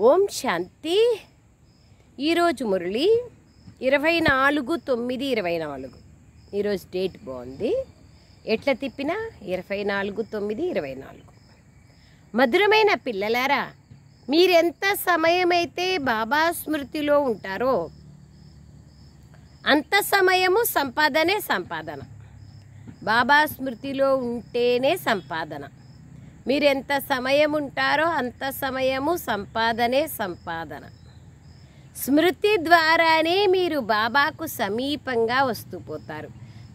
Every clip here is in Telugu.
ఓం శాంతి. ఈరోజు మురళి 24/9/24. ఈరోజు డేట్ బాగుంది. ఎట్లా తిప్పినా 24/9/24. మధురమైన పిల్లలారా, మీరెంత సమయమైతే బాబా స్మృతిలో ఉంటారో అంత సమయము సంపాదనే సంపాదన. బాబా స్మృతిలో ఉంటేనే సంపాదన. మీరెంత సమయం ఉంటారో అంత సమయము సంపాదనే సంపాదన. స్మృతి ద్వారానే మీరు బాబాకు సమీపంగా వస్తూ పోతారు.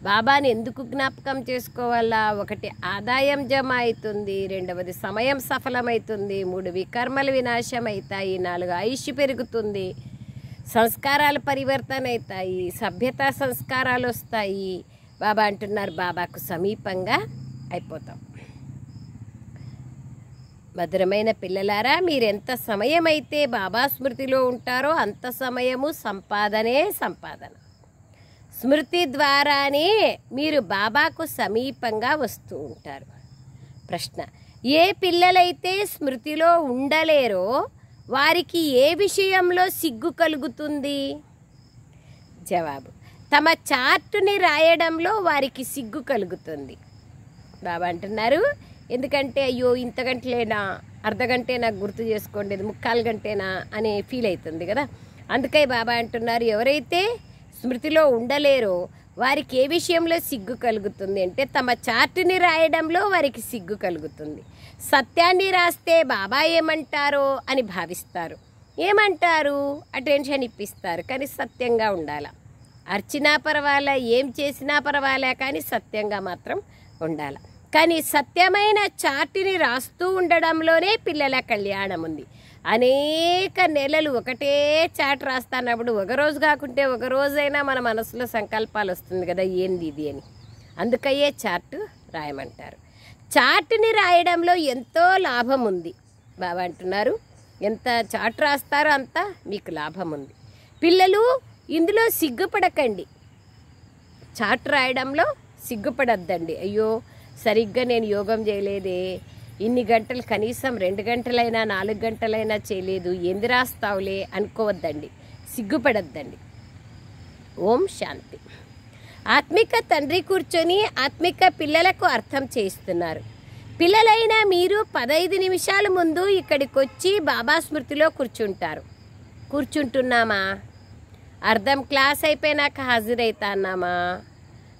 బాబాని ఎందుకు జ్ఞాపకం చేసుకోవాలా? ఒకటి, ఆదాయం జమ అవుతుంది. రెండవది, సమయం సఫలమవుతుంది. 3, వికర్మలు వినాశం అవుతాయి. 4, ఆయుష్ పెరుగుతుంది. సంస్కారాలు పరివర్తన అవుతాయి. సభ్యతా సంస్కారాలు వస్తాయి. బాబా అంటున్నారు, బాబాకు సమీపంగా అయిపోతాం. మధురమైన పిల్లలారా, మీరెంత సమయం అయితే బాబా స్మృతిలో ఉంటారో అంత సమయము సంపాదనే సంపాదన. స్మృతి ద్వారానే మీరు బాబాకు సమీపంగా వస్తూ ఉంటారు. ప్రశ్న, ఏ పిల్లలైతే స్మృతిలో ఉండలేరో వారికి ఏ విషయంలో సిగ్గు కలుగుతుంది? జవాబు, తమ చార్టుని రాయడంలో వారికి సిగ్గు కలుగుతుంది. బాబా అంటున్నారు, ఎందుకంటే అయ్యో ఇంత గంటలేనా, అర్ధగంటే నాకు గుర్తు చేసుకోండి, 3/4 గంటేనా అనే ఫీల్ అవుతుంది కదా. అందుకే బాబా అంటున్నారు, ఎవరైతే స్మృతిలో ఉండలేరో వారికి ఏ విషయంలో సిగ్గు కలుగుతుంది అంటే తమ చార్టుని రాయడంలో వారికి సిగ్గు కలుగుతుంది. సత్యాన్ని రాస్తే బాబా ఏమంటారో అని భావిస్తారు. ఏమంటారు? అటెన్షన్ ఇప్పిస్తారు. కానీ సత్యంగా ఉండాల. అర్చినా పర్వాలా, ఏం చేసినా పర్వాలా, కానీ సత్యంగా మాత్రం ఉండాల. కానీ సత్యమైన చాటుని రాస్తూ ఉండడంలోనే పిల్లల కళ్యాణం ఉంది. అనేక నెలలు ఒకటే చాట్ రాస్తున్నప్పుడు ఒక రోజు కాకుంటే ఒక రోజైనా మన మనసులో సంకల్పాలు వస్తుంది కదా, ఏంది ఇది అని. అందుకయ్యే చార్టు రాయమంటారు. చాటుని రాయడంలో ఎంతో లాభం ఉంది. బాబా అంటున్నారు, ఎంత చాట్ రాస్తారో అంత మీకు లాభం ఉంది. పిల్లలు ఇందులో సిగ్గుపడకండి. చాట్ రాయడంలో సిగ్గుపడద్దండి. అయ్యో సరిగ్గా నేను యోగం చేయలేదే, ఇన్ని గంటలు, కనీసం 2 గంటలైనా 4 గంటలైనా చేయలేదు, ఎందు రాస్తావులే అనుకోవద్దండి, సిగ్గుపడద్దండి. ఓం శాంతి. ఆత్మిక తండ్రి కూర్చొని ఆత్మిక పిల్లలకు అర్థం చేస్తున్నారు. పిల్లలైన మీరు 15 నిమిషాల ముందు ఇక్కడికి వచ్చి బాబా స్మృతిలో కూర్చుంటున్నామా? అర్థం క్లాస్ అయిపోయినాక హాజరైతా అన్నామా?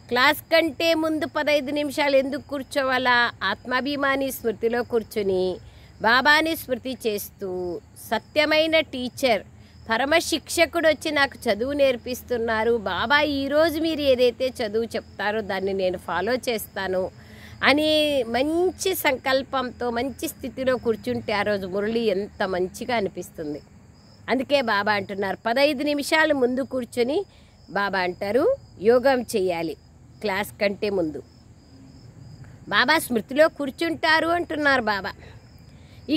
క్లాస్ కంటే ముందు 15 నిమిషాలు ఎందుకు కూర్చోవాలా? ఆత్మాభిమాని స్మృతిలో కూర్చుని బాబాని స్మృతి చేస్తూ, సత్యమైన టీచర్, పరమ శిక్షకుడు వచ్చి నాకు చదువు నేర్పిస్తున్నారు, బాబా ఈరోజు మీరు ఏదైతే చదువు చెప్తారో దాన్ని నేను ఫాలో చేస్తాను అని మంచి సంకల్పంతో మంచి స్థితిలో కూర్చుంటే ఆ రోజు మురళి ఎంత మంచిగా అనిపిస్తుంది. అందుకే బాబా అంటున్నారు, 15 నిమిషాలు ముందు కూర్చొని బాబా అంటారు యోగం చేయాలి. క్లాస్ కంటే ముందు బాబా స్మృతిలో కూర్చుంటారు అంటున్నారు బాబా.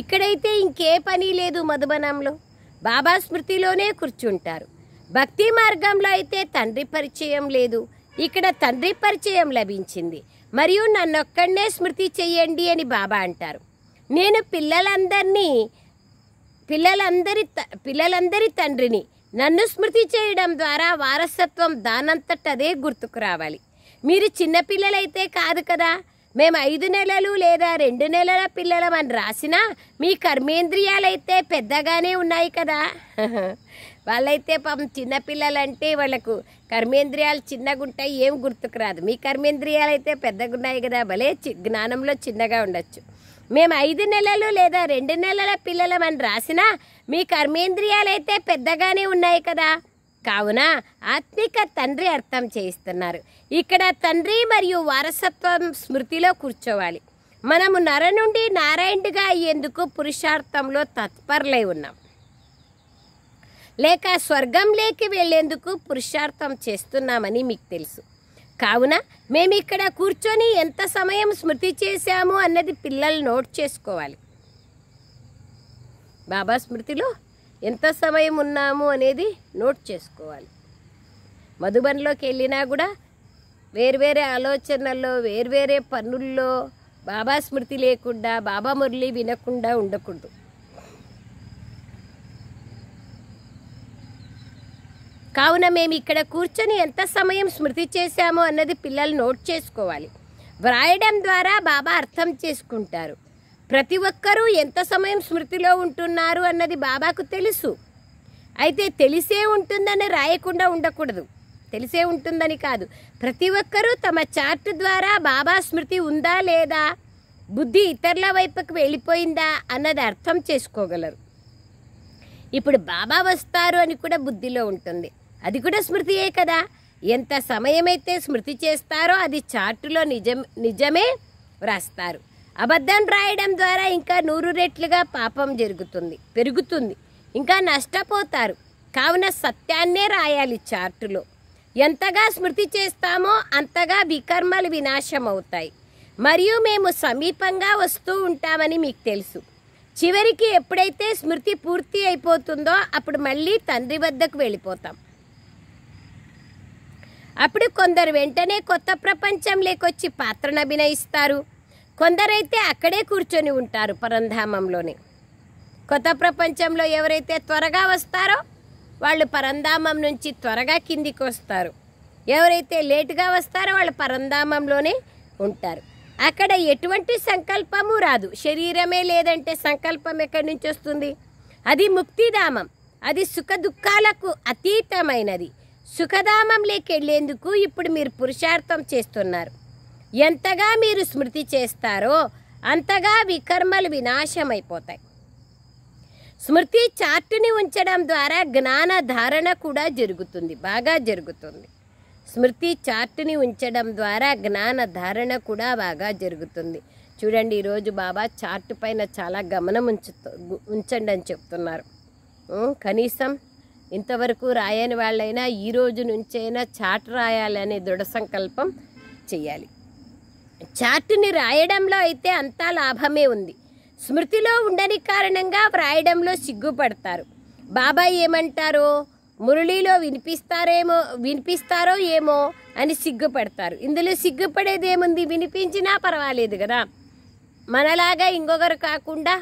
ఇక్కడైతే ఇంకే పని లేదు. మధుబనంలో బాబా స్మృతిలోనే కూర్చుంటారు. భక్తి మార్గంలో అయితే తండ్రి పరిచయం లేదు. ఇక్కడ తండ్రి పరిచయం లభించింది. మరియు నన్నొక్కడనే స్మృతి చెయ్యండి అని బాబా అంటారు. నేను పిల్లలందరి తండ్రిని. నన్ను స్మృతి చేయడం ద్వారా వారసత్వం దానంతటదే గుర్తుకు రావాలి. మీరు చిన్నపిల్లలైతే కాదు కదా. మేము 5 నెలలు లేదా 2 నెలల పిల్లలమని రాసినా మీ కర్మేంద్రియాలైతే పెద్దగానే ఉన్నాయి కదా. వాళ్ళైతే పాపం చిన్నపిల్లలంటే వాళ్ళకు కర్మేంద్రియాలు చిన్నగా ఉంటాయి, ఏం గుర్తుకు రాదు. మీ కర్మేంద్రియాలైతే పెద్దగా ఉన్నాయి కదా, భలే జ్ఞానంలో చిన్నగా ఉండొచ్చు. మేము 5 నెలలు లేదా 2 నెలల పిల్లలమని రాసినా మీ కర్మేంద్రియాలైతే పెద్దగానే ఉన్నాయి కదా. కావున ఆత్మిక తండ్రి అర్థం చేయిస్తున్నారు. ఇక్కడ తండ్రి మరియు వారసత్వం స్మృతిలో కూర్చోవాలి. మనము నర నుండి నారాయణుడిగా అయ్యేందుకు పురుషార్థంలో తత్పరులై ఉన్నాం, లేక స్వర్గంలోకి వెళ్లేందుకు పురుషార్థం చేస్తున్నామని మీకు తెలుసు. కావున మేము ఇక్కడ కూర్చొని ఎంత సమయం స్మృతి చేశాము అన్నది పిల్లలు నోట్ చేసుకోవాలి. బాబా స్మృతిలో ఎంత సమయం ఉన్నాము అనేది నోట్ చేసుకోవాలి. మధుబన్లోకి వెళ్ళినా కూడా వేర్వేరే ఆలోచనల్లో, వేర్వేరే పనుల్లో బాబా స్మృతి లేకుండా, బాబా మురళి వినకుండా ఉండకూడదు. కావున మేము ఇక్కడ కూర్చొని ఎంత సమయం స్మృతి చేశామో అన్నది పిల్లలు నోట్ చేసుకోవాలి. వ్రాయడం ద్వారా బాబా అర్థం చేసుకుంటారు. ప్రతి ఒక్కరూ ఎంత సమయం స్మృతిలో ఉంటున్నారు అన్నది బాబాకు తెలుసు. అయితే తెలిసే ఉంటుందని రాయకుండా ఉండకూడదు. తెలిసే ఉంటుందని కాదు, ప్రతి ఒక్కరూ తమ చార్ట్ ద్వారా బాబా స్మృతి ఉందా లేదా, బుద్ధి ఇతరుల వైపుకు వెళ్ళిపోయిందా అన్నది అర్థం చేసుకోగలరు. ఇప్పుడు బాబా వస్తారు అని కూడా బుద్ధిలో ఉంటుంది, అది కూడా స్మృతియే కదా. ఎంత సమయమైతే స్మృతి చేస్తారో అది చార్టులో నిజమే వ్రాస్తారు. అబద్ధం రాయడం ద్వారా ఇంకా 100 రెట్లుగా పాపం పెరుగుతుంది, ఇంకా నష్టపోతారు. కావున సత్యాన్నే రాయాలి చార్టులో. ఎంతగా స్మృతి చేస్తామో అంతగా వికర్మలు వినాశం అవుతాయి. మరియు మేము సమీపంగా వస్తూ ఉంటామని మీకు తెలుసు. చివరికి ఎప్పుడైతే స్మృతి పూర్తి అయిపోతుందో అప్పుడు మళ్ళీ తండ్రి వద్దకు వెళ్ళిపోతాం. అప్పుడు కొందరు వెంటనే కొత్త ప్రపంచంలోకొచ్చి పాత్రను అభినయిస్తారు. కొందరైతే అక్కడే కూర్చొని ఉంటారు పరంధామంలోనే. కొత్త ప్రపంచంలో ఎవరైతే త్వరగా వస్తారో వాళ్ళు పరంధామం నుంచి త్వరగా కిందికి వస్తారు. ఎవరైతే లేటుగా వస్తారో వాళ్ళు పరంధామంలోనే ఉంటారు. అక్కడ ఎటువంటి సంకల్పము రాదు. శరీరమే లేదంటే సంకల్పం ఎక్కడి నుంచి వస్తుంది? అది ముక్తిధామం, అది సుఖ దుఃఖాలకు అతీతమైనది. సుఖధామంలోకి వెళ్ళేందుకు ఇప్పుడు మీరు పురుషార్థం చేస్తున్నారు. ఎంతగా మీరు స్మృతి చేస్తారో అంతగా వికర్మలు వినాశమైపోతాయి. స్మృతి చార్టుని ఉంచడం ద్వారా జ్ఞాన ధారణ కూడా జరుగుతుంది, బాగా జరుగుతుంది. స్మృతి చార్టుని ఉంచడం ద్వారా జ్ఞాన ధారణ కూడా బాగా జరుగుతుంది. చూడండి, ఈరోజు బాబా చార్టు పైన చాలా గమనం ఉంచండి అని చెప్తున్నారు. కనీసం ఇంతవరకు రాయని వాళ్ళైనా ఈ రోజు నుంచైనా చార్ట్ రాయాలనే దృఢ సంకల్పం చేయాలి. చార్టుని రాయడంలో అయితే అంతా లాభమే ఉంది. స్మృతిలో ఉండని కారణంగా వ్రాయడంలో సిగ్గుపడతారు. బాబా ఏమంటారో మురళిలో వినిపిస్తారో ఏమో అని సిగ్గుపడతారు. ఇందులో సిగ్గుపడేది ఏముంది? వినిపించినా పర్వాలేదు కదా, మనలాగా ఇంకొకరు కాకుండా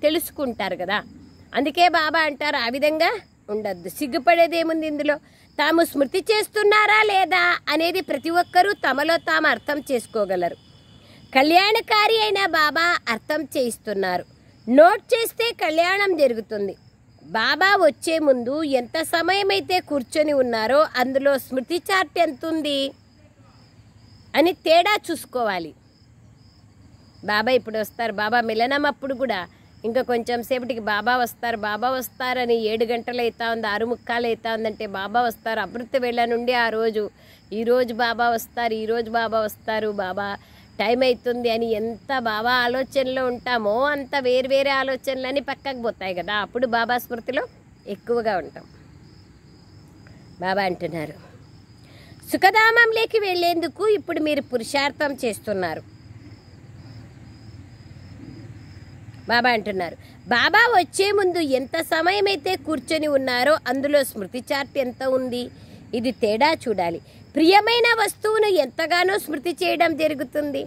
తెలుసుకుంటారు కదా. అందుకే బాబా అంటారు ఆ విధంగా ఉండద్దు. సిగ్గుపడేది ఏముంది ఇందులో? తాము స్మృతి చేస్తున్నారా లేదా అనేది ప్రతి ఒక్కరూ తమలో తాము అర్థం చేసుకోగలరు. కళ్యాణకారి అయిన బాబా అర్థం చేయిస్తున్నారు. నోట్ చేస్తే కళ్యాణం జరుగుతుంది. బాబా వచ్చే ముందు ఎంత సమయం అయితే కూర్చొని ఉన్నారో అందులో స్మృతి చార్ట్ ఎంత ఉంది అని తేడా చూసుకోవాలి. బాబా ఇప్పుడు వస్తారు, బాబా మిలనం అప్పుడు కూడా ఇంకా కొంచెం సేపటికి బాబా వస్తారని 7 గంటలు అవుతా ఉంది, 6:45 అవుతా ఉందంటే బాబా వస్తారు. అమృత వేళ నుండి ఈరోజు బాబా వస్తారు, బాబా టైం అవుతుంది అని ఎంత బాబా ఆలోచనలో ఉంటామో అంత వేరే ఆలోచనలని పక్కకు పోతాయి కదా. అప్పుడు బాబా స్మృతిలో ఎక్కువగా ఉంటాం. బాబా అంటున్నారు, సుఖధామంలోకి వెళ్ళేందుకు ఇప్పుడు మీరు పురుషార్థం చేస్తున్నారు. బాబా అంటున్నారు, బాబా వచ్చే ముందు ఎంత సమయం అయితే కూర్చొని ఉన్నారో అందులో స్మృతి చార్ట్ ఎంత ఉంది, ఇది తేడా చూడాలి. ప్రియమైన వస్తువును ఎంతగానో స్మృతి చేయడం జరుగుతుంది.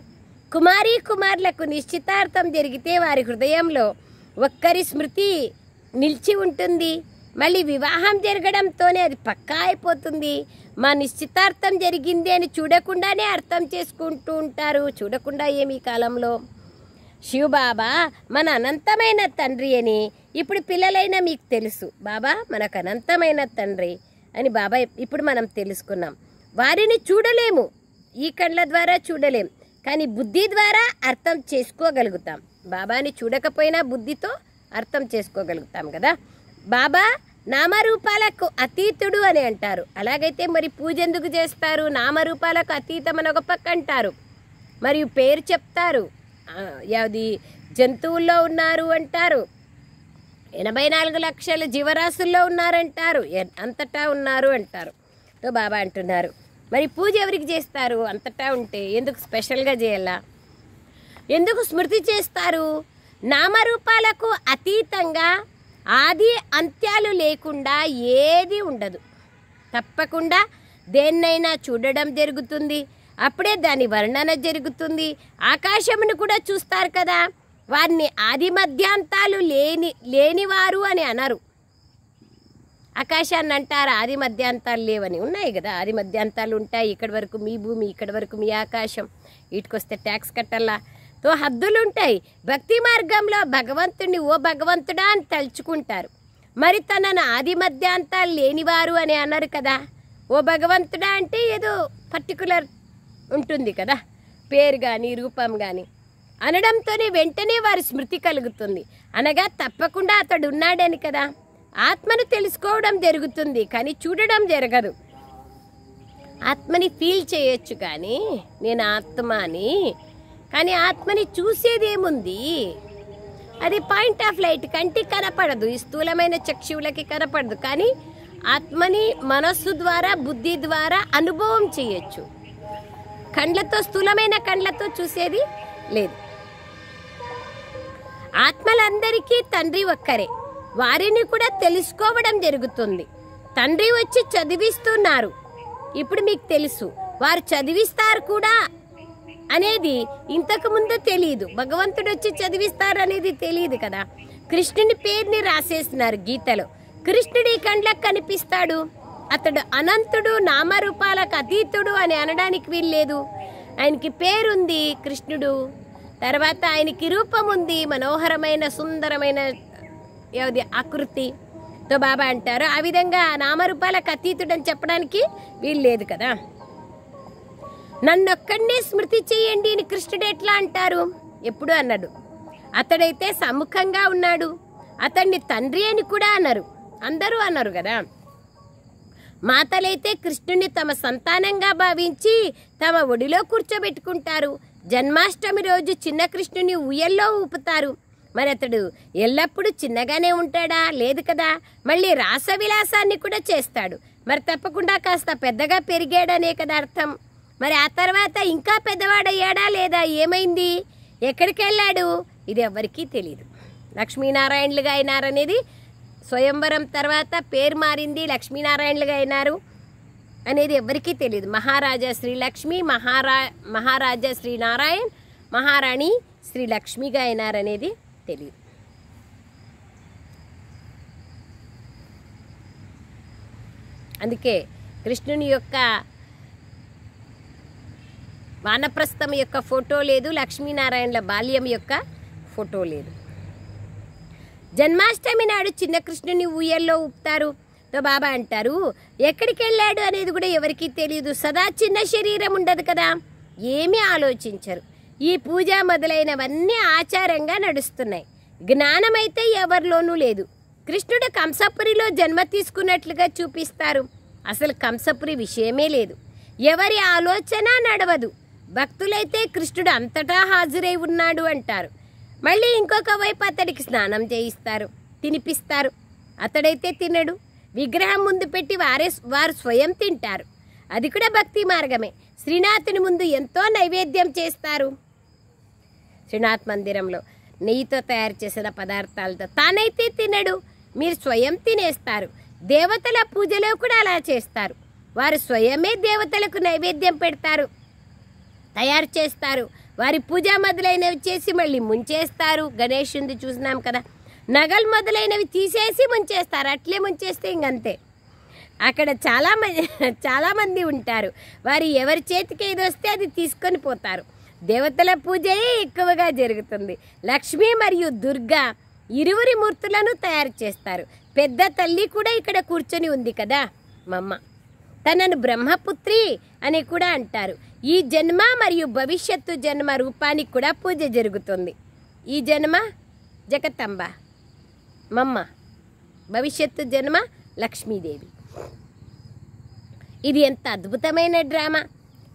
కుమారులకు నిశ్చితార్థం జరిగితే వారి హృదయంలో ఒక్కరి స్మృతి నిలిచి ఉంటుంది. మళ్ళీ వివాహం జరగడంతోనే అది పక్కా అయిపోతుంది. మా నిశ్చితార్థం జరిగింది అని చూడకుండానే అర్థం చేసుకుంటూ ఉంటారు. చూడకుండా ఏమీ కాలంలో శివబాబా మన అనంతమైన తండ్రి అని ఇప్పుడు పిల్లలైన మీకు తెలుసు. బాబా మనకు అనంతమైన తండ్రి అని బాబా ఇప్పుడు మనం తెలుసుకున్నాం. వారిని చూడలేము, ఈ కళ్ళ ద్వారా చూడలేం, కానీ బుద్ధి ద్వారా అర్థం చేసుకోగలుగుతాం. బాబాని చూడకపోయినా బుద్ధితో అర్థం చేసుకోగలుగుతాం కదా. బాబా నామరూపాలకు అతీతుడు అని అంటారు. అలాగైతే మరి పూజ ఎందుకు చేస్తారు? నామరూపాలకు అతీతం అని ఒక పక్క అంటారు, మరియు పేరు చెప్తారు. అది జంతువుల్లో ఉన్నారు అంటారు, 84 లక్షల జీవరాశుల్లో ఉన్నారంటారు, అంతటా ఉన్నారు అంటారు. బాబా అంటున్నారు, మరి పూజ ఎవరికి చేస్తారు? అంతటా ఉంటే ఎందుకు స్పెషల్గా చేయాలా? ఎందుకు స్మృతి చేస్తారు? నామరూపాలకు అతీతంగా ఆది అంత్యాలు లేకుండా ఏది ఉండదు. తప్పకుండా దేన్నైనా చూడడం జరుగుతుంది, అప్పుడే దాని వర్ణన జరుగుతుంది. ఆకాశమును కూడా చూస్తారు కదా, వారిని ఆది మధ్యాంతాలు లేనివారు అని అనరు. ఆకాశాన్ని అంటారు ఆది మధ్యాంతాలు లేవని. ఉన్నాయి కదా, ఆది మధ్యాంతాలు ఉంటాయి. ఇక్కడి వరకు మీ భూమి, ఇక్కడి వరకు మీ ఆకాశం, వీటికొస్తే ట్యాక్స్ కట్టాలా, తో హద్దులు ఉంటాయి. భక్తి మార్గంలో భగవంతుడిని ఓ భగవంతుడా అని తలుచుకుంటారు. మరి తనను ఆది మధ్యాంతాలు లేనివారు అని అన్నారు కదా. ఓ భగవంతుడా అంటే ఏదో పర్టికులర్ ఉంటుంది కదా, పేరు కానీ రూపం కానీ అనడంతోనే వెంటనే వారి స్మృతి కలుగుతుంది. అనగా తప్పకుండా అతడు ఉన్నాడని కదా. ఆత్మను తెలుసుకోవడం జరుగుతుంది కానీ చూడడం జరగదు. ఆత్మని ఫీల్ చేయొచ్చు కానీ నేను ఆత్మ అని, కానీ ఆత్మని చూసేదేముంది? అది పాయింట్ ఆఫ్ లైట్, కంటికి కనపడదు, ఈ స్థూలమైన చక్షువులకి కనపడదు. కానీ ఆత్మని మనస్సు ద్వారా బుద్ధి ద్వారా అనుభవం చేయొచ్చు. కండ్లతో, స్థూలమైన కండ్లతో చూసేది లేదు. ఆత్మలందరికీ తండ్రి ఒక్కరే, వారిని కూడా తెలుసుకోవడం జరుగుతుంది. తండ్రి వచ్చి చదివిస్తున్నారు, ఇప్పుడు మీకు తెలుసు. వారు చదివిస్తారు కూడా అనేది ఇంతకు ముందు తెలియదు. భగవంతుడు వచ్చి చదివిస్తారు అనేది తెలియదు కదా. కృష్ణుని పేరుని రాసేస్తున్నారు గీతలో. కృష్ణుడి కండ్లకు కనిపిస్తాడు, అతడు అనంతుడు, నామరూపాలకు అతీతుడు అని అనడానికి వీల్లేదు. ఆయనకి పేరుంది కృష్ణుడు, తర్వాత ఆయనకి రూపం ఉంది, మనోహరమైన సుందరమైన ఆకృతితో బాబా అంటారు. ఆ విధంగా నామరూపాలకు అతీతుడు అని చెప్పడానికి వీలు లేదు కదా. నన్నొక్కడినే స్మృతి చేయండి అని కృష్ణుడు ఎట్లా అంటారు? ఎప్పుడు అన్నాడు. అతడైతే సముఖంగా ఉన్నాడు, అతన్ని తండ్రి అని కూడా అన్నారు, అందరూ అన్నారు కదా. మాతలైతే కృష్ణుని తమ సంతానంగా భావించి తమ ఒడిలో కూర్చోబెట్టుకుంటారు. జన్మాష్టమి రోజు చిన్న కృష్ణుని ఉయ్యల్లో ఊపుతారు. మరి అతడు ఎల్లప్పుడూ చిన్నగానే ఉంటాడా? లేదు కదా. మళ్ళీ రాసవిలాసాన్ని కూడా చేస్తాడు. మరి తప్పకుండా కాస్త పెద్దగా పెరిగాడనే కదా అర్థం. మరి ఆ తర్వాత ఇంకా పెద్దవాడయ్యాడా లేదా? ఏమైంది? ఎక్కడికి వెళ్ళాడు? ఇది ఎవరికీ తెలియదు. లక్ష్మీనారాయణలుగా అయినారనేది స్వయంవరం తర్వాత పేరు మారింది, లక్ష్మీనారాయణలుగా అయినారు అనేది ఎవరికీ తెలియదు. మహారాజా శ్రీ లక్ష్మి, మహారాజా శ్రీ నారాయణ్, మహారాణి శ్రీ లక్ష్మిగా అయినారనేది తెలియదు. అందుకే కృష్ణుని యొక్క వానప్రస్థం యొక్క ఫోటో లేదు, లక్ష్మీనారాయణల బాల్యం యొక్క ఫోటో లేదు. జన్మాష్టమి నాడు చిన్న కృష్ణుని ఊయల్లో ఊపుతారు. బాబా అంటారు ఎక్కడికి వెళ్ళాడు అనేది కూడా ఎవరికీ తెలియదు. సదా చిన్న శరీరం ఉండదు కదా, ఏమీ ఆలోచించరు. ఈ పూజ మొదలైనవన్నీ ఆచారంగా నడుస్తున్నాయి. జ్ఞానమైతే ఎవరిలోనూ లేదు. కృష్ణుడు కంసపురిలో జన్మ తీసుకున్నట్లుగా చూపిస్తారు. అసలు కంసపురి విషయమే లేదు. ఎవరి ఆలోచన నడవదు. భక్తులైతే కృష్ణుడు అంతటా హాజరై ఉన్నాడు అంటారు. మళ్ళీ ఇంకొక వైపు అతడికి స్నానం చేయిస్తారు, తినిపిస్తారు. అతడైతే తినడు. విగ్రహం ముందు పెట్టి వారు స్వయం తింటారు. అది కూడా భక్తి మార్గమే. శ్రీనాథుని ముందు ఎంతో నైవేద్యం చేస్తారు. శ్రీనాథ్ మందిరంలో నెయ్యితో తయారు చేసిన పదార్థాలతో తానైతే తినడు, మీరు స్వయం తినేస్తారు. దేవతల పూజలో కూడా అలా చేస్తారు. వారు స్వయమే దేవతలకు నైవేద్యం పెడతారు, తయారు చేస్తారు. వారి పూజ మొదలైనవి చేసి మళ్ళీ ముంచేస్తారు. గణేశుంది చూసినాం కదా, నగలు మొదలైనవి తీసేసి ముంచేస్తారు. అట్లే ముంచేస్తే ఇంకంతే. అక్కడ చాలామంది ఉంటారు. వారు ఎవరి చేతికి ఏది వస్తే అది తీసుకొని పోతారు. దేవతల పూజయే ఎక్కువగా జరుగుతుంది. లక్ష్మి మరియు దుర్గా ఇరువురి మూర్తులను తయారు చేస్తారు. పెద్ద తల్లి కూడా ఇక్కడ కూర్చొని ఉంది కదా, మమ్మ. తనను బ్రహ్మపుత్రి అని కూడా అంటారు. ఈ జన్మ మరియు భవిష్యత్తు జన్మ రూపానికి కూడా పూజ జరుగుతుంది. ఈ జన్మ జగతంబ మమ్మ, భవిష్యత్తు జన్మ లక్ష్మీదేవి. ఇది ఎంత అద్భుతమైన డ్రామా.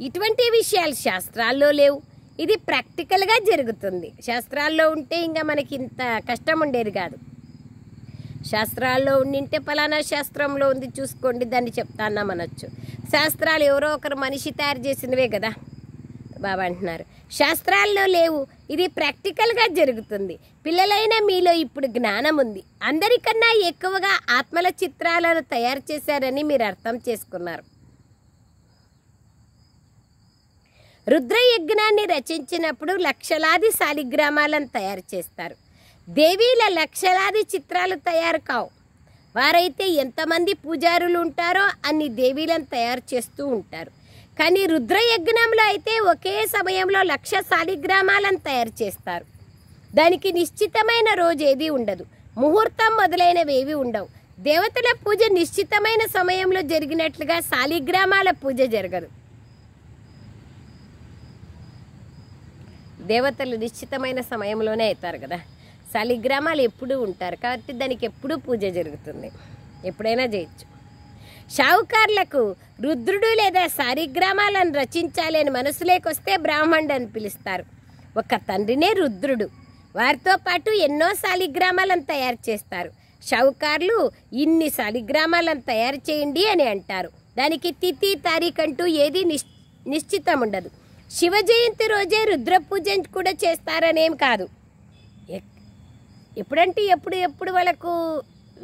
ఇటువంటి విషయాలు శాస్త్రాల్లో లేవు. ఇది ప్రాక్టికల్గా జరుగుతుంది. శాస్త్రాల్లో ఉంటే ఇంకా మనకి ఇంత కష్టం ఉండేది కాదు. శాస్త్రాల్లో ఉండింటే ఫలానా శాస్త్రంలో ఉంది చూసుకోండి దాన్ని చెప్తాన్నాం అనొచ్చు. శాస్త్రాలు ఎవరో ఒకరు మనిషి తయారు చేసినవే కదా బాబా అంటున్నారు. శాస్త్రాల్లో లేవు, ఇది ప్రాక్టికల్గా జరుగుతుంది. పిల్లలైన మీలో ఇప్పుడు జ్ఞానం ఉంది. అందరికన్నా ఎక్కువగా ఆత్మల చిత్రాలను తయారు చేశారని మీరు అర్థం చేసుకున్నారు. రుద్రయజ్ఞాన్ని రచించినప్పుడు లక్షలాది శాలిగ్రామాలను తయారు చేస్తారు. దేవీల లక్షలాది చిత్రాలు తయారు కావు. వారైతే ఎంతమంది పూజారులు ఉంటారో అన్ని దేవీలను తయారు చేస్తూ ఉంటారు. కానీ రుద్రయజ్ఞంలో అయితే ఒకే సమయంలో 1,00,000 శాలిగ్రామాలను తయారు చేస్తారు. దానికి నిశ్చితమైన రోజు ఏది ఉండదు, ముహూర్తం మొదలైనవి ఏవి ఉండవు. దేవతల పూజ నిశ్చితమైన సమయంలో జరిగినట్లుగా శాలిగ్రామాల పూజ జరగదు. దేవతలు నిశ్చితమైన సమయంలోనే అవుతారు కదా, శాలిగ్రామాలు ఎప్పుడూ ఉంటారు కాబట్టి దానికి ఎప్పుడూ పూజ జరుగుతుంది, ఎప్పుడైనా చేయొచ్చు. షావుకార్లకు రుద్రుడు లేదా శాలిగ్రామాలను రచించాలి అని మనసులేకొస్తే బ్రాహ్మణుడు అని పిలుస్తారు. ఒక తండ్రినే రుద్రుడు, వారితో పాటు ఎన్నో శాలిగ్రామాలను తయారు చేస్తారు. షావుకార్లు ఇన్ని శాలిగ్రామాలను తయారు చేయండి అని అంటారు. దానికి తిథి తారీఖు అంటూ ఏది నిశ్చితం ఉండదు. శివ జయంతి రోజే రుద్ర పూజ కూడా చేస్తారనేం కాదు. ఎప్పుడంటే ఎప్పుడు వాళ్ళకు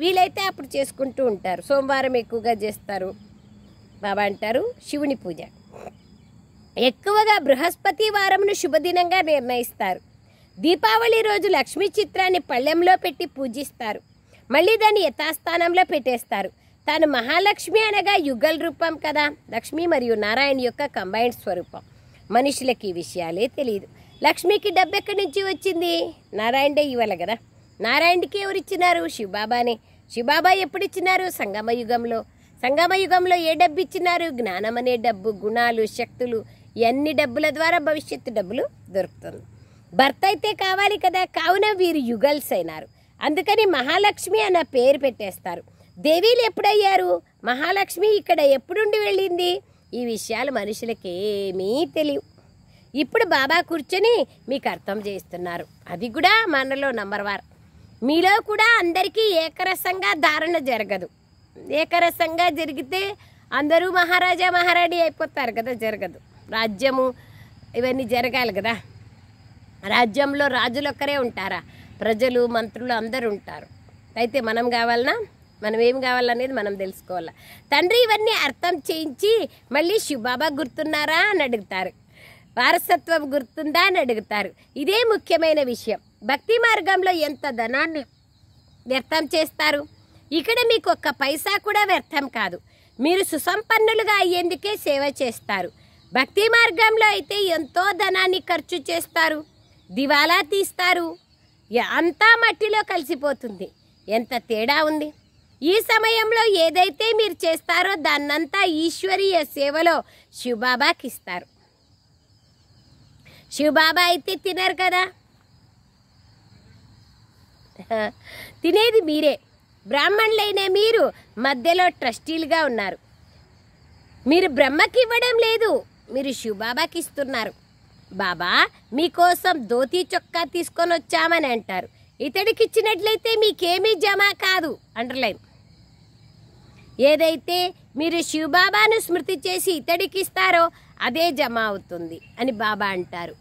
వీలైతే అప్పుడు చేసుకుంటూ ఉంటారు. సోమవారం ఎక్కువగా చేస్తారు. బాబా అంటారు శివుని పూజ ఎక్కువగా బృహస్పతి వారంను శుభదినంగా నిర్ణయిస్తారు. దీపావళి రోజు లక్ష్మీ చిత్రాన్ని పళ్ళెంలో పెట్టి పూజిస్తారు. మళ్ళీ దాన్ని యథాస్థానంలో పెట్టేస్తారు. తాను మహాలక్ష్మి అనగా యుగల్ రూపం కదా, లక్ష్మి మరియు నారాయణ యొక్క కంబైన్డ్ స్వరూపం. మనుషులకి ఈ విషయాలే తెలియదు. లక్ష్మికి డబ్బు ఎక్కడి నుంచి వచ్చింది? నారాయణే ఇవ్వాలి కదా. నారాయణకి ఎవరిచ్చినారు? శివబాబానే. శివబాబా ఎప్పుడు ఇచ్చినారు? సంగమయుగంలో. సంగమయుగంలో ఏ డబ్బు ఇచ్చినారు? జ్ఞానం అనే డబ్బు, గుణాలు, శక్తులు, ఇవన్నీ డబ్బుల ద్వారా భవిష్యత్తు డబ్బులు దొరుకుతుంది. భర్త అయితే కావాలి కదా, కావున వీరు యుగల్స్ అయినారు. అందుకని మహాలక్ష్మి అన్న పేరు పెట్టేస్తారు. దేవీలు ఎప్పుడయ్యారు? మహాలక్ష్మి ఇక్కడ ఎప్పుడుండి వెళ్ళింది? ఈ విషయాలు మనుషులకి ఏమీ తెలియవు. ఇప్పుడు బాబా కూర్చొని మీకు అర్థం చేస్తున్నారు. అది కూడా మనలో నంబర్ 1. మీలో కూడా అందరికీ ఏకరసంగా ధారణ జరగదు. ఏకరసంగా జరిగితే అందరూ మహారాజా మహారాణి అయిపోతారు కదా, జరగదు. రాజ్యము ఇవన్నీ జరగాలి కదా. రాజ్యంలో రాజులు ఒక్కరే ఉంటారా? ప్రజలు, మంత్రులు అందరూ ఉంటారు. అయితే మనం కావాలన్నా, మనం ఏం కావాలనేది మనం తెలుసుకోవాలి. తండ్రి ఇవన్నీ అర్థం చేయించి మళ్ళీ శివబాబా గుర్తున్నారా అని అడుగుతారు. వారసత్వం గుర్తుందా అని అడుగుతారు. ఇదే ముఖ్యమైన విషయం. భక్తి మార్గంలో ఎంత ధనాన్ని వ్యర్థం చేస్తారు. ఇక్కడ మీకు ఒక్క పైసా కూడా వ్యర్థం కాదు. మీరు సుసంపన్నులుగా అయ్యేందుకే సేవ చేస్తారు. భక్తి మార్గంలో అయితే ఎంతో ధనాన్ని ఖర్చు చేస్తారు, దివాలా తీస్తారు, అంతా మట్టిలో కలిసిపోతుంది. ఎంత తేడా ఉంది. ఈ సమయంలో ఏదైతే మీరు చేస్తారో దాన్నంతా ఈశ్వరీయ సేవలో శివబాబాకి ఇస్తారు. శివబాబా అయితే తినరు కదా, తినేది మీరే. బ్రాహ్మణులైన మీరు మధ్యలో ట్రస్టీలుగా ఉన్నారు. మీరు బ్రహ్మకి ఇవ్వడం లేదు, మీరు శివబాబాకి ఇస్తున్నారు. బాబా మీకోసం ధోతీ చొక్కా తీసుకొని వచ్చామని అంటారు. ఇతడికి ఇచ్చినట్లయితే మీకేమీ జమ కాదు. అండర్లైన్. ఏదైతే మీరు శివబాబాను స్మృతి చేసి ఇతడికి ఇస్తారో అదే జమ అవుతుంది అని బాబా అంటారు.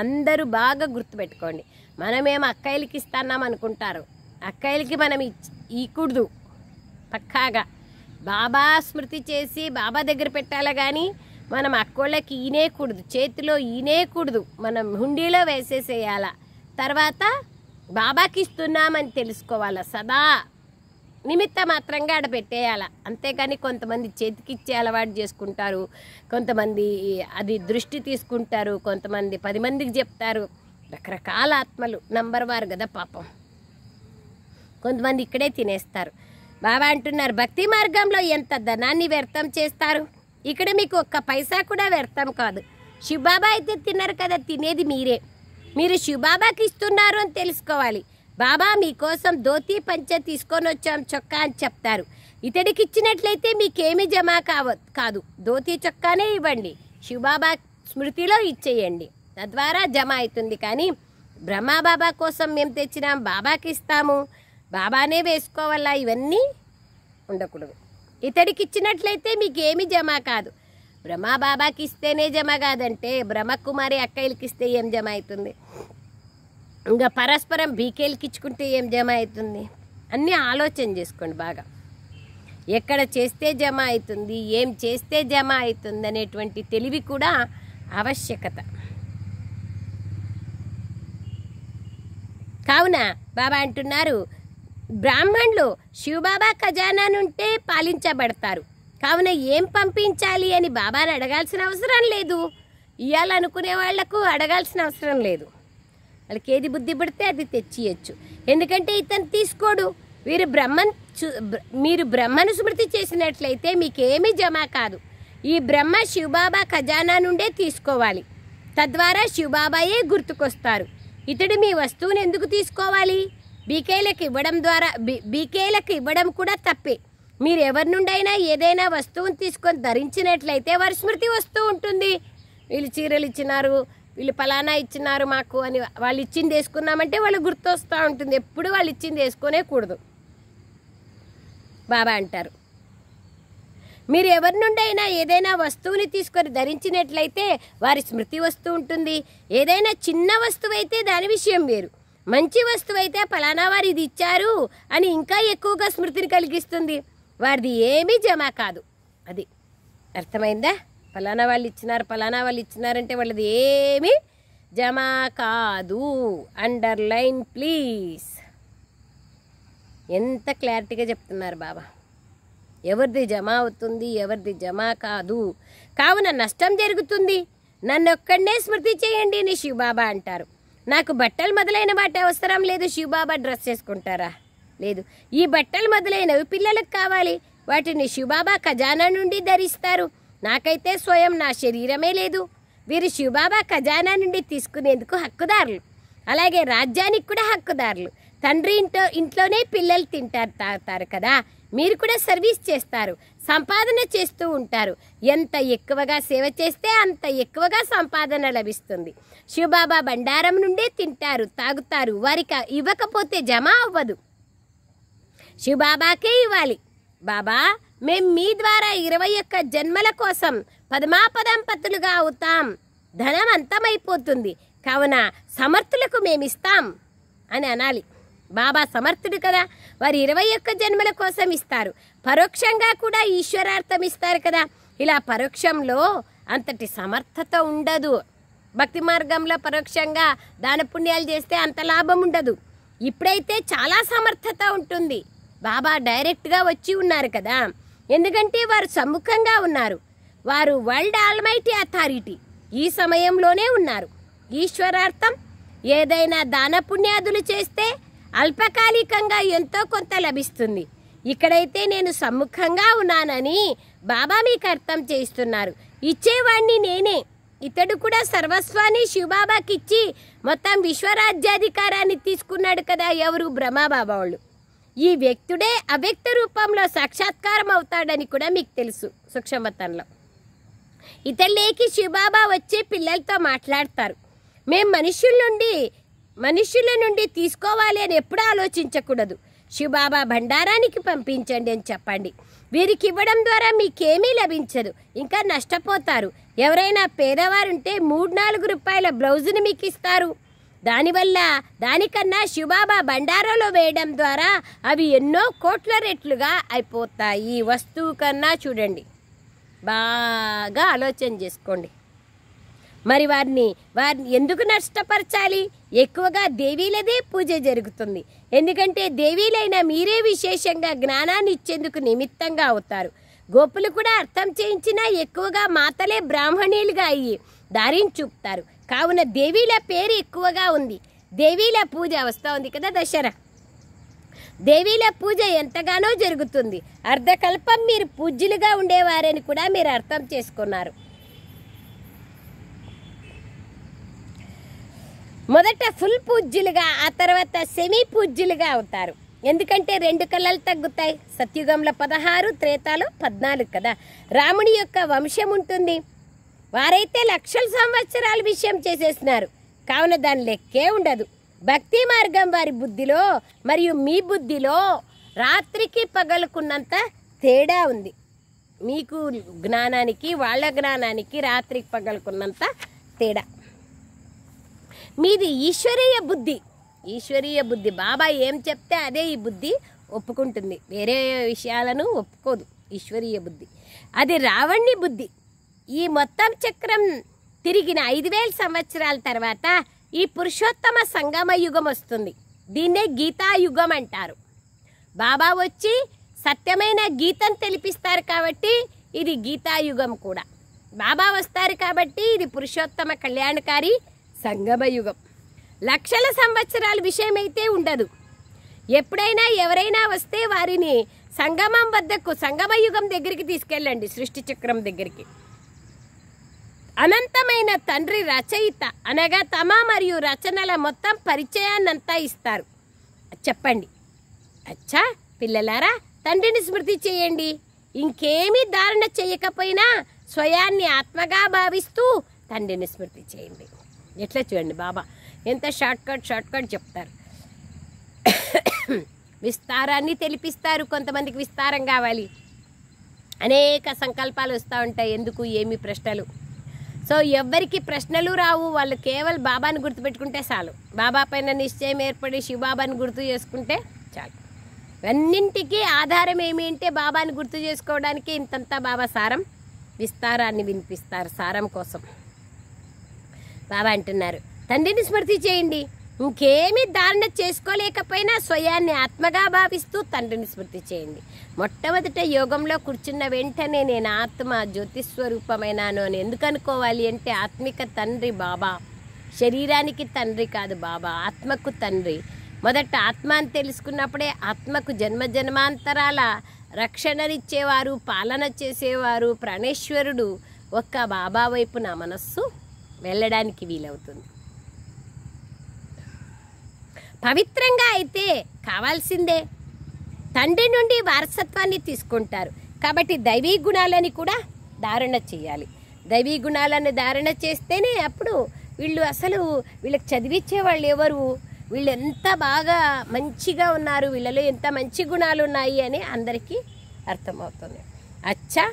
అందరూ బాగా గుర్తుపెట్టుకోండి. మనమేమో అక్కయ్యలకి ఇస్తున్నాం అనుకుంటారు. అక్కయ్యలకి మనం ఇకూడదు. పక్కాగా బాబా స్మృతి చేసి బాబా దగ్గర పెట్టాలి కానీ మనం అక్కోళ్ళకి ఈనేకూడదు, చేతిలో ఈనేకూడదు. మనం హుండీలో వేసేసేయాల. తర్వాత బాబాకి ఇస్తున్నామని తెలుసుకోవాలా. సదా నిమిత్త మాత్రంగా ఆడ పెట్టేయాల. అంతేకాని కొంతమంది చేతికిచ్చే అలవాటు చేసుకుంటారు, కొంతమంది అది దృష్టి తీసుకుంటారు, కొంతమంది 10 మందికి చెప్తారు. రకరకాల ఆత్మలు నంబర్ 1 కదా పాపం. కొంతమంది ఇక్కడే తినేస్తారు. బాబా అంటున్నారు భక్తి మార్గంలో ఎంత ధనాన్ని వ్యర్థం చేస్తారు. ఇక్కడ మీకు ఒక్క పైసా కూడా వ్యర్థం కాదు. శివబాబా అయితే తిన్నారు కదా, తినేది మీరే. మీరు శివబాబాకి ఇస్తున్నారు అని తెలుసుకోవాలి. బాబా మీకోసం ధోతీ పంచ తీసుకొని వచ్చాం, చొక్కా అని చెప్తారు. ఇతడికి ఇచ్చినట్లయితే మీకేమీ జమ కాదు. ధోతీ చొక్కానే ఇవ్వండి, శివబాబా స్మృతిలో ఇచ్చేయండి, తద్వారా జమ అవుతుంది. కానీ బ్రహ్మబాబా కోసం మేము తెచ్చినాం, బాబాకి ఇస్తాము, బాబానే వేసుకోవాలా, ఇవన్నీ ఉండకూడదు. ఇతడికి ఇచ్చినట్లయితే మీకు ఏమి జమ కాదు. బ్రహ్మబాబాకి ఇస్తేనే జమ కాదంటే బ్రహ్మకుమారి అక్కయ్యలకి ఇస్తే ఏం జమ అవుతుంది? ఇంకా పరస్పరం బీకేలకి ఇచ్చుకుంటే ఏం జమ అవుతుంది? అన్నీ ఆలోచన చేసుకోండి బాగా. ఎక్కడ చేస్తే జమ అవుతుంది, ఏం చేస్తే జమ అవుతుంది అనేటువంటి తెలివి కూడా ఆవశ్యకత. కావున బాబా అంటున్నారు బ్రాహ్మణులు శివబాబా ఖజానా నుండే పాలించబడతారు. కావున ఏం పంపించాలి అని బాబాని అడగాల్సిన అవసరం లేదు. ఇవ్వాలనుకునే వాళ్లకు అడగాల్సిన అవసరం లేదు. వాళ్ళకి ఏది బుద్ధి పడితే అది తెచ్చియచ్చు. ఎందుకంటే ఇతను తీసుకోడు. మీరు బ్రహ్మను స్మృతి చేసినట్లయితే మీకేమీ జమ కాదు. ఈ బ్రహ్మ శివబాబా ఖజానా నుండే తీసుకోవాలి. తద్వారా శివబాబాయే గుర్తుకొస్తారు. ఇతడు మీ వస్తువుని ఎందుకు తీసుకోవాలి? బీకేలకు ఇవ్వడం కూడా తప్పే. మీరు ఎవరి నుండైనా ఏదైనా వస్తువుని తీసుకొని ధరించినట్లయితే వారి స్మృతి వస్తూ ఉంటుంది. వీళ్ళు చీరలు ఇచ్చినారు, వీళ్ళు ఫలానా ఇచ్చినారు మాకు అని వాళ్ళు ఇచ్చింది వేసుకున్నామంటే వాళ్ళు గుర్తొస్తూ ఉంటుంది. ఎప్పుడు వాళ్ళు ఇచ్చింది వేసుకొనే కూడదు బాబా అంటారు. మీరు ఎవరి నుండైనా ఏదైనా వస్తువుని తీసుకొని ధరించినట్లయితే వారి స్మృతి వస్తూ ఉంటుంది. ఏదైనా చిన్న వస్తువు అయితే దాని విషయం వేరు. మంచి వస్తువు అయితే ఫలానా వారు ఇది ఇచ్చారు అని ఇంకా ఎక్కువగా స్మృతిని కలిగిస్తుంది. వారిది ఏమీ జమ కాదు. అది అర్థమైందా? ఫలానా వాళ్ళు ఇచ్చినారంటే వాళ్ళది ఏమీ జమ కాదు. Underline please. ఎంత క్లారిటీగా చెప్తున్నారు బాబా. ఎవరిది జమ అవుతుంది, ఎవరిది జమ కాదు. కావున నష్టం జరుగుతుంది. నన్నొక్కడనే స్మృతి చేయండి అని శివబాబా అంటారు. నాకు బట్టలు మొదలైన వాటి అవసరం లేదు. శివబాబా డ్రెస్ చేసుకుంటారా? లేదు. ఈ బట్టలు మొదలైనవి పిల్లలకు కావాలి. వాటిని శివబాబా ఖజానా నుండి ధరిస్తారు. నాకైతే స్వయం నా శరీరమే లేదు. వీరు శివబాబా ఖజానా నుండి తీసుకునేందుకు హక్కుదారులు. అలాగే రాజ్యానికి కూడా హక్కుదారులు. తండ్రి ఇంట్లోనే పిల్లలు తింటారు, తాగుతారు కదా. మీరు కూడా సర్వీస్ చేస్తారు, సంపాదన చేస్తూ ఉంటారు. ఎంత ఎక్కువగా సేవ చేస్తే అంత ఎక్కువగా సంపాదన లభిస్తుంది. శివబాబా బండారం నుండే తింటారు, తాగుతారు. వారికి ఇవ్వకపోతే జమ అవ్వదు. శివబాబాకే ఇవ్వాలి. బాబా, మేము మీ ద్వారా 21 జన్మల కోసం పద్మాపదంపతులుగా అవుతాం. ధనం అంతమైపోతుంది. కావున సమర్థులకు మేమిస్తాం అని అనాలి. బాబా సమర్థుడు కదా, వారు 21 జన్మల కోసం ఇస్తారు. పరోక్షంగా కూడా ఈశ్వరార్థం ఇస్తారు కదా. ఇలా పరోక్షంలో అంతటి సమర్థత ఉండదు. భక్తి మార్గంలో పరోక్షంగా దాన పుణ్యాలు చేస్తే అంత లాభం ఉండదు. ఇప్పుడైతే చాలా సమర్థత ఉంటుంది. బాబా డైరెక్ట్గా వచ్చి ఉన్నారు కదా. ఎందుకంటే వారు సమ్ముఖంగా ఉన్నారు. వారు వరల్డ్ ఆల్మైటీ అథారిటీ ఈ సమయంలోనే ఉన్నారు. ఈశ్వరార్థం ఏదైనా దాన పుణ్యాదులు చేస్తే అల్పకాలికంగా ఎంతో కొంత లభిస్తుంది. ఇక్కడైతే నేను సమ్ముఖంగా ఉన్నానని బాబా మీకు అర్థం చేస్తున్నారు. ఇచ్చేవాడిని నేనే. ఇతడు కూడా సర్వస్వాన్ని శివబాబాకి ఇచ్చి మొత్తం విశ్వరాజ్యాధికారాన్ని తీసుకున్నాడు కదా. ఎవరు? బ్రహ్మబాబా వాళ్ళు. ఈ వ్యక్తుడే అవ్యక్త రూపంలో సాక్షాత్కారం అవుతాడని కూడా మీకు తెలుసు. సూక్ష్మతంలో ఇతరులేకి శివబాబా వచ్చి పిల్లలతో మాట్లాడతారు. మేము మనుషుల నుండి తీసుకోవాలి అని ఎప్పుడూ ఆలోచించకూడదు. శివబాబా భండారానికి పంపించండి అని చెప్పండి. వీరికి ఇవ్వడం ద్వారా మీకేమీ లభించదు, ఇంకా నష్టపోతారు. ఎవరైనా పేదవారుంటే 3-4 రూపాయల బ్లౌజుని మీకు ఇస్తారు. దానికన్నా శివబాబా బండారాలో వేయడం ద్వారా అవి ఎన్నో కోట్ల రెట్లుగా అయిపోతాయి. వస్తువు కన్నా చూడండి, బాగా ఆలోచన చేసుకోండి. మరి వారిని ఎందుకు నష్టపరచాలి? ఎక్కువగా దేవీలదే పూజ జరుగుతుంది. ఎందుకంటే దేవీలైన మీరే విశేషంగా జ్ఞానాన్ని ఇచ్చేందుకు నిమిత్తంగా అవుతారు. గోపులు కూడా అర్థం చేయించినా ఎక్కువగా మాతలే బ్రాహ్మణీలుగా అయ్యి దారిని చూపుతారు. కావున దేవీల పేరు ఎక్కువగా ఉంది. దేవీల పూజ వస్తూ ఉంది కదా, దసరా. దేవీల పూజ ఎంతగానో జరుగుతుంది. అర్ధకల్పం మీరు పూజ్యులుగా ఉండేవారని కూడా మీరు అర్థం చేసుకున్నారు. మొదట ఫుల్ పూజ్యులుగా, ఆ తర్వాత సెమీ పూజ్యులుగా అవుతారు. ఎందుకంటే 2 కళలు తగ్గుతాయి. సత్యుగంలో 16, త్రేతాలో 14 కదా. రాముడి యొక్క వంశం ఉంటుంది. వారైతే లక్షల సంవత్సరాల విషయం చేసేసినారు. కావున దాని లెక్కే ఉండదు. భక్తి మార్గం వారి బుద్ధిలో మరియు మీ బుద్ధిలో రాత్రికి పగలుకున్నంత తేడా ఉంది. మీకు జ్ఞానానికి వాళ్ళ జ్ఞానానికి రాత్రికి పగలుకున్నంత తేడా. మీది ఈశ్వరీయ బుద్ధి. బాబా ఏం చెప్తే అదే ఈ బుద్ధి ఒప్పుకుంటుంది. వేరే విషయాలను ఒప్పుకోదు. ఈశ్వరీయ బుద్ధి అది రావణ్ణి బుద్ధి. ఈ మొత్తం చక్రం తిరిగిన 5000 సంవత్సరాల తర్వాత ఈ పురుషోత్తమ సంగమ యుగం వస్తుంది. దీన్నే గీతాయుగం అంటారు. బాబా వచ్చి సత్యమైన గీతం తెలిపిస్తారు కాబట్టి ఇది గీతాయుగం కూడా. బాబా వస్తారు కాబట్టి ఇది పురుషోత్తమ కళ్యాణకారి సంగమయుగం. లక్షల సంవత్సరాల విషయమైతే ఉండదు. ఎప్పుడైనా ఎవరైనా వస్తే వారిని సంగమం వద్దకు, సంగమయుగం దగ్గరికి తీసుకెళ్ళండి, సృష్టి చక్రం దగ్గరికి. అనంతమైన తండ్రి రచయిత అనగా తమ మరియు రచనల మొత్తం పరిచయాన్నంతా ఇస్తారు. చెప్పండి. అచ్చా పిల్లలారా, తండ్రిని స్మృతి చేయండి. ఇంకేమీ ధారణ చేయకపోయినా స్వయాన్ని ఆత్మగా భావిస్తూ తండ్రిని స్మృతి చేయండి. ఎట్లా చూడండి, బాబా ఎంత షార్ట్ కట్ చెప్తారు. విస్తారాన్ని తెలిపిస్తారు. కొంతమందికి విస్తారం కావాలి, అనేక సంకల్పాలు వస్తూ ఉంటాయి. ఎందుకు, ఏమి ప్రశ్నలు. సో ఎవ్వరికి ప్రశ్నలు రావు. వాళ్ళు కేవలం బాబాని గుర్తుపెట్టుకుంటే చాలు. బాబా పైన నిశ్చయం ఏర్పడి శివబాబాని గుర్తు చేసుకుంటే చాలు. అన్నింటికీ ఆధారం ఏమి అంటే బాబాని గుర్తు చేసుకోవడానికి ఇంతంతా బాబా సారం, విస్తారాన్ని వినిపిస్తారు సారం కోసం. బాబా అంటున్నారు, తండ్రిని స్మృతి చేయండి. ఇంకేమీ ధారణ చేసుకోలేకపోయినా స్వయాన్ని ఆత్మగా భావిస్తూ తండ్రిని స్మృతి చేయండి. మొట్టమొదట యోగంలో కూర్చున్న వెంటనే నేను ఆత్మ జ్యోతిస్వరూపమైనాను అని ఎందుకు అనుకోవాలి అంటే, ఆత్మిక తండ్రి బాబా, శరీరానికి తండ్రి కాదు బాబా, ఆత్మకు తండ్రి. మొదట ఆత్మ అని తెలుసుకున్నప్పుడే ఆత్మకు జన్మ జన్మాంతరాల రక్షణనిచ్చేవారు, పాలన చేసేవారు ప్రాణేశ్వరుడు ఒక్క బాబా వైపు నా మనస్సు వెళ్ళడానికి వీలవుతుంది. పవిత్రంగా అయితే కావాల్సిందే. తండ్రి నుండి వారసత్వాన్ని తీసుకుంటారు కాబట్టి దైవీ గుణాలని కూడా ధారణ చేయాలి. దైవీ గుణాలను ధారణ చేస్తేనే అప్పుడు వీళ్ళు అసలు వీళ్ళకి చదివించే వాళ్ళు ఎవరు, వీళ్ళు ఎంత బాగా మంచిగా ఉన్నారు, వీళ్ళలో ఎంత మంచి గుణాలు ఉన్నాయి అని అందరికీ అర్థమవుతుంది. అచ్చా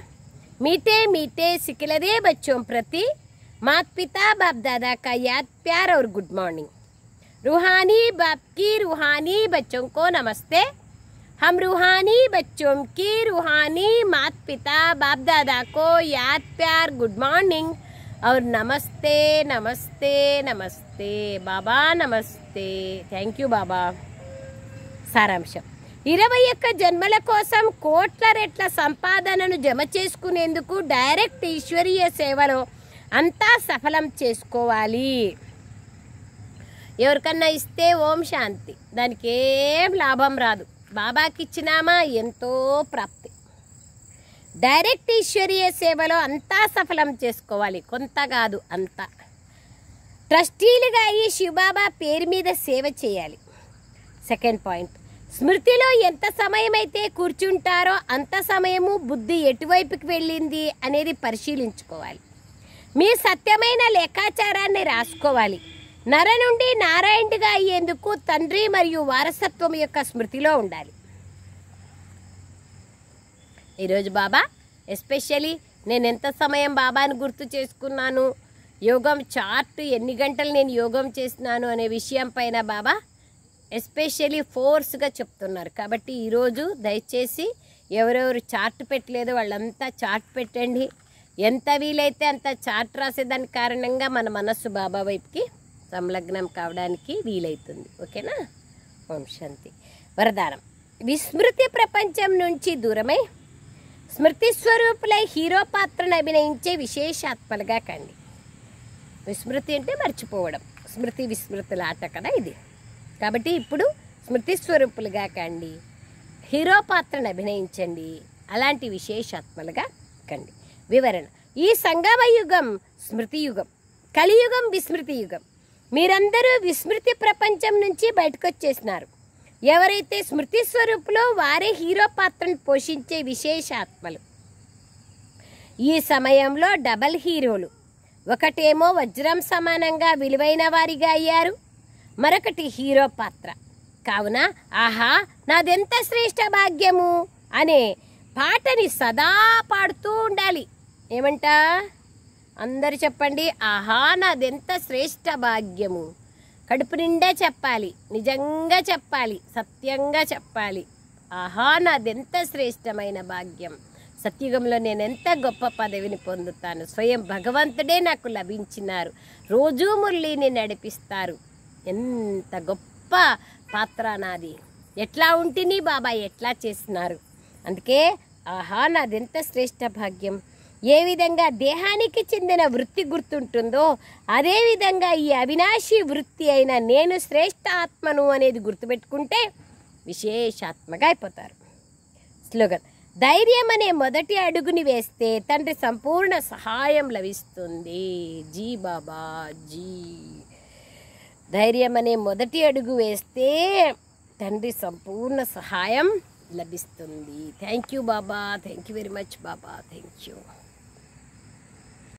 మీటే మీటే సికిలదే బచ్చోం ప్రతి मात पिता बाप दादा का याद प्यार और गुड मॉर्निंग. रूहानी बाप की रूहानी बच्चों को नमस्ते. हम रूहानी बच्चों की रूहानी मात पिता बाप दादा को याद प्यार गुड मॉर्निंग और नमस्ते नमस्ते नमस्ते बाबा नमस्ते. थैंक यू बाबा. సారాంశం, 21 జన్మల కోసం కోట్ల రెట్ల సంపాదనను జమ చేసుకునేందుకు డైరెక్ట్ ఈశ్వరీయ సేవలో అంతా సఫలం చేసుకోవాలి. ఎవరికన్నా ఇస్తే ఓం శాంతి, దానికి ఏం లాభం రాదు. బాబాకి ఇచ్చినామా ఎంతో ప్రాప్తి. డైరెక్ట్ ఈశ్వరీయ సేవలో అంతా సఫలం చేసుకోవాలి, కొంత కాదు అంతా. ట్రస్టీలుగా ఈ శివబాబా పేరు మీద సేవ చేయాలి. సెకండ్ పాయింట్, స్మృతిలో ఎంత సమయం అయితే కూర్చుంటారో అంత సమయము బుద్ధి ఎటువైపుకి వెళ్ళింది అనేది పరిశీలించుకోవాలి. మీ సత్యమైన లెక్కాచారాన్ని రాసుకోవాలి. నర నుండి నారాయణుడిగా అయ్యేందుకు తండ్రి మరియు వారసత్వం యొక్క స్మృతిలో ఉండాలి. ఈరోజు బాబా ఎస్పెషలీ నేను ఎంత సమయం బాబాను గుర్తు చేసుకున్నాను, యోగం చార్ట్ ఎన్ని గంటలు నేను యోగం చేస్తున్నాను అనే విషయం పైన బాబా ఎస్పెషలీ ఫోర్స్గా చెప్తున్నారు. కాబట్టి ఈరోజు దయచేసి ఎవరెవరు చార్ట్ పెట్టలేదో వాళ్ళంతా చార్ట్ పెట్టండి. ఎంత వీలైతే అంత చార్ట్ రాసేదాని కారణంగా మన మనస్సు బాబా వైపుకి సంలగ్నం కావడానికి వీలైతుంది. ఓకేనా? ఓం శాంతి. వరదానం, విస్మృతి ప్రపంచం నుంచి దూరమై స్మృతి స్వరూపులై హీరో పాత్రను అభినయించే విశేషాత్మలుగా కండి. విస్మృతి అంటే మర్చిపోవడం, స్మృతి విస్మృతుల ఆట కదా ఇది. కాబట్టి ఇప్పుడు స్మృతి స్వరూపులుగా కండి, హీరో పాత్రను అభినయించండి, అలాంటి విశేషాత్మలుగా కండి. వివరణ, ఈ సంగమ యుగం స్మృతి యుగం, కలియుగం విస్మృతి యుగం. మీరందరూ విస్మృతి ప్రపంచం నుంచి బయటకు వచ్చేసినారు. ఎవరైతే స్మృతి స్వరూపులో వారే హీరో పాత్రను పోషించే విశేషాత్మలు. ఈ సమయంలో డబల్ హీరోలు, ఒకటేమో వజ్రం సమానంగా విలువైన వారిగా అయ్యారు, మరొకటి హీరో పాత్ర. కావున ఆహా నాదెంత శ్రేష్ఠ భాగ్యము అనే పాటని సదా పాడుతూ ఉండాలి. ఏమంట అందరు చెప్పండి, ఆహా నాదెంత శ్రేష్ఠ భాగ్యము. కడుపు నిండా చెప్పాలి, నిజంగా చెప్పాలి, సత్యంగా చెప్పాలి. ఆహా నాదెంత శ్రేష్టమైన భాగ్యం, సత్యుగంలో నేను ఎంత గొప్ప పదవిని పొందుతాను, స్వయం భగవంతుడే నాకు లభించినారు, రోజూ మురళిని నడిపిస్తారు, ఎంత గొప్ప పాత్ర నాది ఎట్లా ఉంటిని బాబా ఎట్లా చేస్తున్నారు. అందుకే ఆహా నాదెంత శ్రేష్ఠ భాగ్యం. ఏ విధంగా దేహానికి చెందిన వృత్తి గుర్తుంటుందో అదేవిధంగా ఈ అవినాశి వృత్తి అయిన నేను శ్రేష్ఠ ఆత్మను అనేది గుర్తుపెట్టుకుంటే విశేషాత్మగా అయిపోతారు. స్లోగన్: ధైర్యం అనే మొదటి అడుగుని వేస్తే తండ్రి సంపూర్ణ సహాయం లభిస్తుంది. జీ బాబా జీ. ధైర్యం అనే మొదటి అడుగు వేస్తే తండ్రి సంపూర్ణ సహాయం లభిస్తుంది. Thank you Baba. Thank you very much Baba. Thank you.